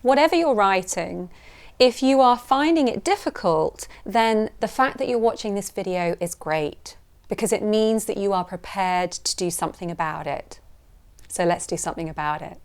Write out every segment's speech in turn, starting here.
Whatever you're writing, if you are finding it difficult, then the fact that you're watching this video is great because it means that you are prepared to do something about it. So let's do something about it.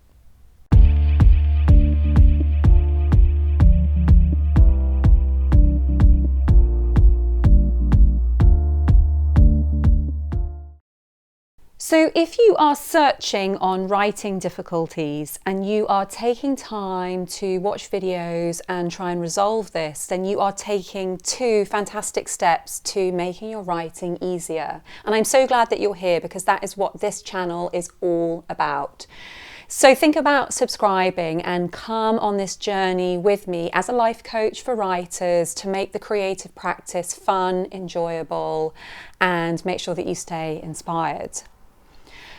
So if you are searching on writing difficulties and you are taking time to watch videos and try and resolve this, then you are taking two fantastic steps to making your writing easier. And I'm so glad that you're here because that is what this channel is all about. So think about subscribing and come on this journey with me as a life coach for writers to make the creative practice fun, enjoyable, and make sure that you stay inspired.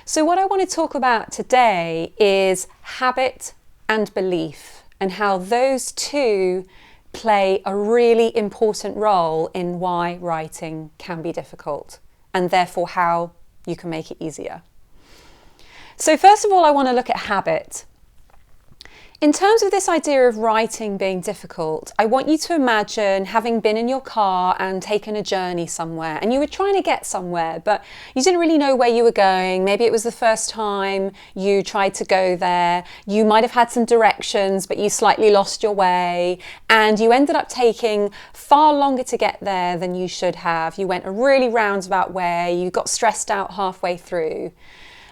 So what I want to talk about today is habit and belief and how those two play a really important role in why writing can be difficult and therefore how you can make it easier. So first of all, I want to look at habit. In terms of this idea of writing being difficult, I want you to imagine having been in your car and taken a journey somewhere and you were trying to get somewhere, but you didn't really know where you were going. Maybe it was the first time you tried to go there. You might have had some directions, but you slightly lost your way and you ended up taking far longer to get there than you should have. You went a really roundabout way. You got stressed out halfway through.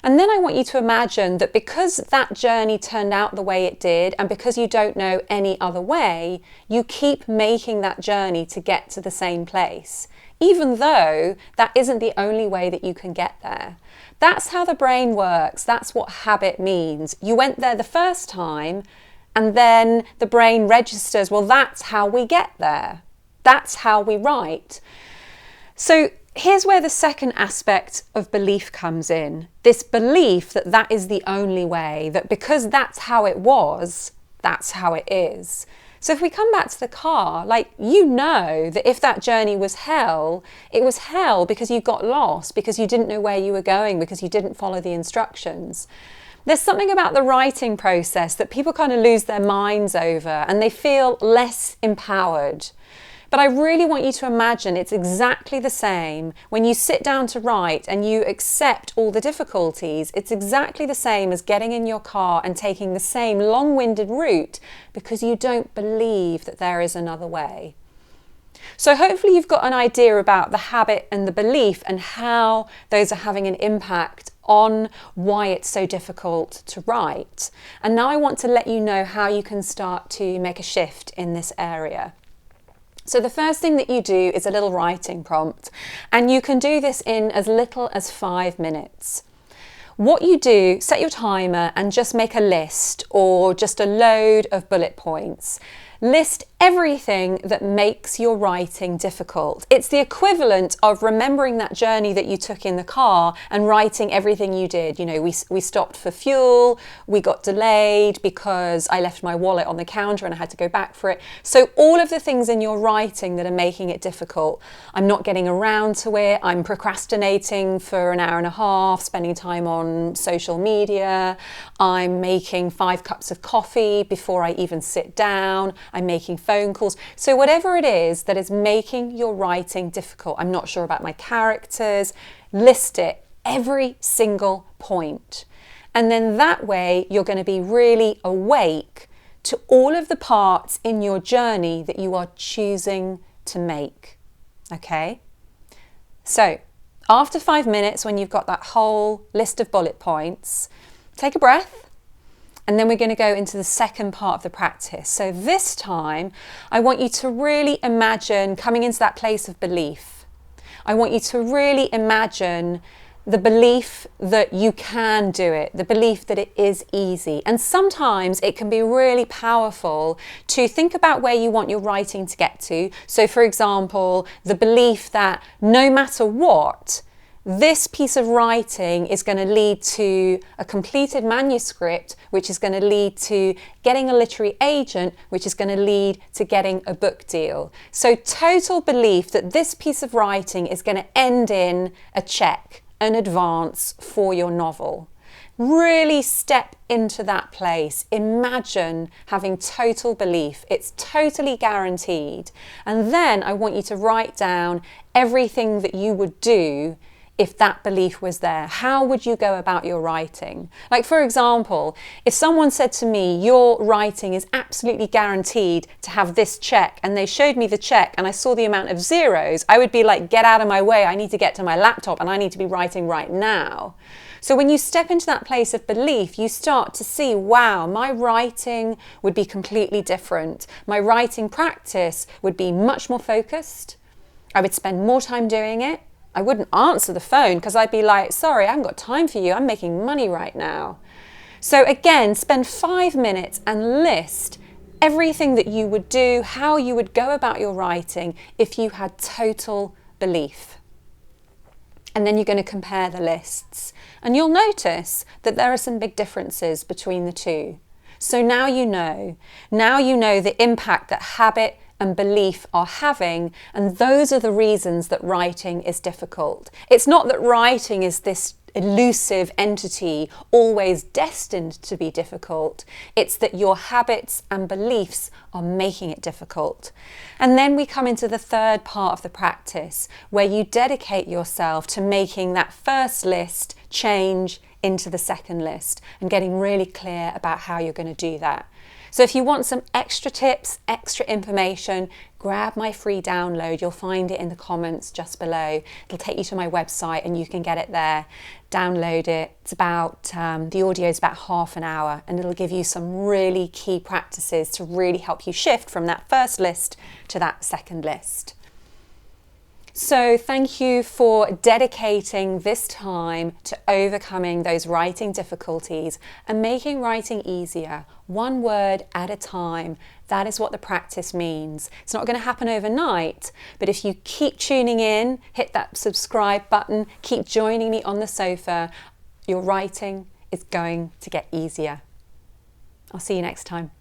And then I want you to imagine that because that journey turned out the way it did and because you don't know any other way, you keep making that journey to get to the same place, even though that isn't the only way that you can get there. That's how the brain works. That's what habit means. You went there the first time and then the brain registers, well, that's how we get there. That's how we write. So here's where the second aspect of belief comes in. This belief that that is the only way, that because that's how it was, that's how it is. So if we come back to the car, you know that if that journey was hell, it was hell because you got lost, because you didn't know where you were going, because you didn't follow the instructions. There's something about the writing process that people kind of lose their minds over and they feel less empowered. But I really want you to imagine it's exactly the same when you sit down to write and you accept all the difficulties. It's exactly the same as getting in your car and taking the same long-winded route because you don't believe that there is another way. So hopefully you've got an idea about the habit and the belief and how those are having an impact on why it's so difficult to write. And now I want to let you know how you can start to make a shift in this area. So the first thing that you do is a little writing prompt, and you can do this in as little as 5 minutes. What you do, set your timer and just make a list or just a load of bullet points. List everything that makes your writing difficult. It's the equivalent of remembering that journey that you took in the car and writing everything you did. You know, we stopped for fuel, we got delayed because I left my wallet on the counter and I had to go back for it. So all of the things in your writing that are making it difficult. I'm not getting around to it, I'm procrastinating for an hour and a half, spending time on social media, I'm making 5 cups of coffee before I even sit down, I'm making phone calls. So whatever it is that is making your writing difficult, I'm not sure about my characters, list it, every single point. And then that way you're going to be really awake to all of the parts in your journey that you are choosing to make. Okay? So after 5 minutes, when you've got that whole list of bullet points, take a breath. And then we're going to go into the second part of the practice. So this time, I want you to really imagine coming into that place of belief. I want you to really imagine the belief that you can do it, the belief that it is easy. And sometimes it can be really powerful to think about where you want your writing to get to. So for example, the belief that no matter what, this piece of writing is going to lead to a completed manuscript, which is going to lead to getting a literary agent, which is going to lead to getting a book deal. So total belief that this piece of writing is going to end in a check, an advance for your novel. Really step into that place. Imagine having total belief. It's totally guaranteed. And then I want you to write down everything that you would do if that belief was there. How would you go about your writing? Like, for example, if someone said to me, your writing is absolutely guaranteed to have this check, and they showed me the check and I saw the amount of zeros, I would be like, get out of my way. I need to get to my laptop and I need to be writing right now. So when you step into that place of belief, you start to see, wow, my writing would be completely different. My writing practice would be much more focused. I would spend more time doing it. I wouldn't answer the phone because I'd be like, sorry, I haven't got time for you. I'm making money right now. So again, spend 5 minutes and list everything that you would do, how you would go about your writing if you had total belief. And then you're going to compare the lists. And you'll notice that there are some big differences between the two. So now you know the impact that habit and belief are having, and those are the reasons that writing is difficult. It's not that writing is this elusive entity always destined to be difficult. It's that your habits and beliefs are making it difficult. And then we come into the third part of the practice, where you dedicate yourself to making that first list change into the second list and getting really clear about how you're going to do that. So if you want some extra tips, extra information, grab my free download. You'll find it in the comments just below. It'll take you to my website and you can get it there. Download it. It's about, the audio is about half an hour, and it'll give you some really key practices to really help you shift from that first list to that second list. So thank you for dedicating this time to overcoming those writing difficulties and making writing easier, one word at a time. That is what the practice means. It's not going to happen overnight, but if you keep tuning in, hit that subscribe button, keep joining me on the sofa, your writing is going to get easier. I'll see you next time.